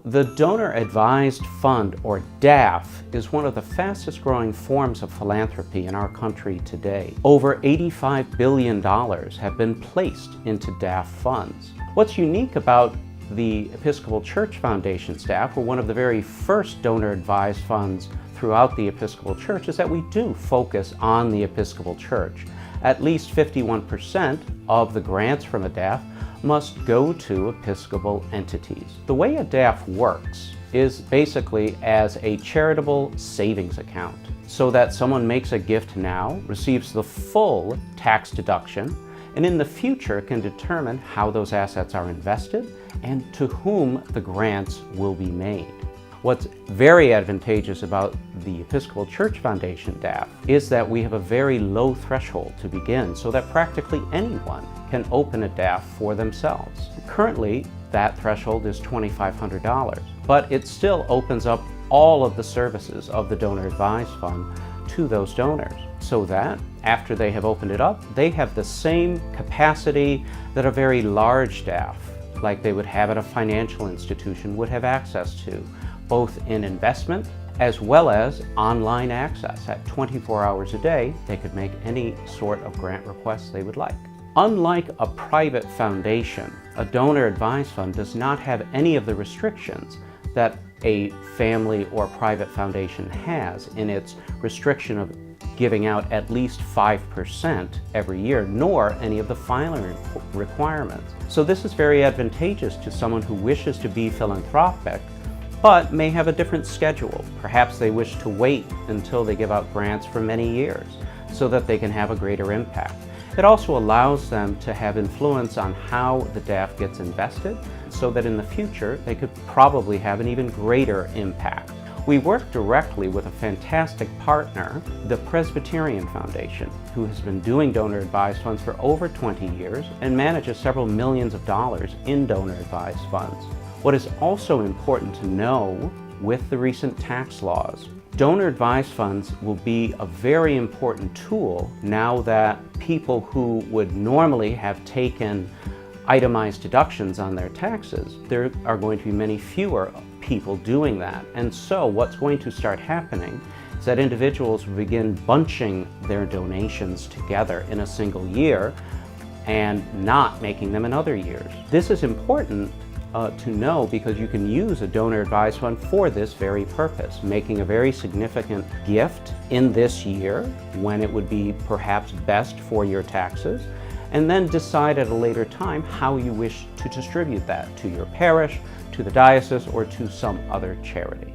The Donor Advised Fund, or DAF, is one of the fastest growing forms of philanthropy in our country today. Over $85 billion have been placed into DAF funds. What's unique about the Episcopal Church Foundation's DAF, or one of the very first donor-advised funds throughout the Episcopal Church, is that we do focus on the Episcopal Church. At least 51% of the grants from a DAF must go to Episcopal entities. The way a DAF works is basically as a charitable savings account, so that someone makes a gift now, receives the full tax deduction, and in the future can determine how those assets are invested and to whom the grants will be made. What's very advantageous about the Episcopal Church Foundation DAF is that we have a very low threshold to begin, so that practically anyone can open a DAF for themselves. Currently, that threshold is $2,500, but it still opens up all of the services of the Donor Advised Fund to those donors, so that after they have opened it up, they have the same capacity that a very large DAF, like they would have at a financial institution, would have access to, both in investment as well as online access. At 24 hours a day, they could make any sort of grant requests they would like. Unlike a private foundation, a donor advised fund does not have any of the restrictions that a family or private foundation has in its restriction of giving out at least 5% every year, nor any of the filing requirements. So this is very advantageous to someone who wishes to be philanthropic but may have a different schedule. Perhaps they wish to wait until they give out grants for many years so that they can have a greater impact. It also allows them to have influence on how the DAF gets invested, so that in the future they could probably have an even greater impact. We work directly with a fantastic partner, the Presbyterian Foundation, who has been doing donor advised funds for over 20 years and manages several millions of dollars in donor advised funds. What is also important to know with the recent tax laws, donor advised funds will be a very important tool now that people who would normally have taken itemized deductions on their taxes, there are going to be many fewer people doing that. And so what's going to start happening is that individuals will begin bunching their donations together in a single year and not making them in other years. This is important to know, because you can use a donor advised fund for this very purpose, making a very significant gift in this year when it would be perhaps best for your taxes, and then decide at a later time how you wish to distribute that to your parish, to the diocese, or to some other charity.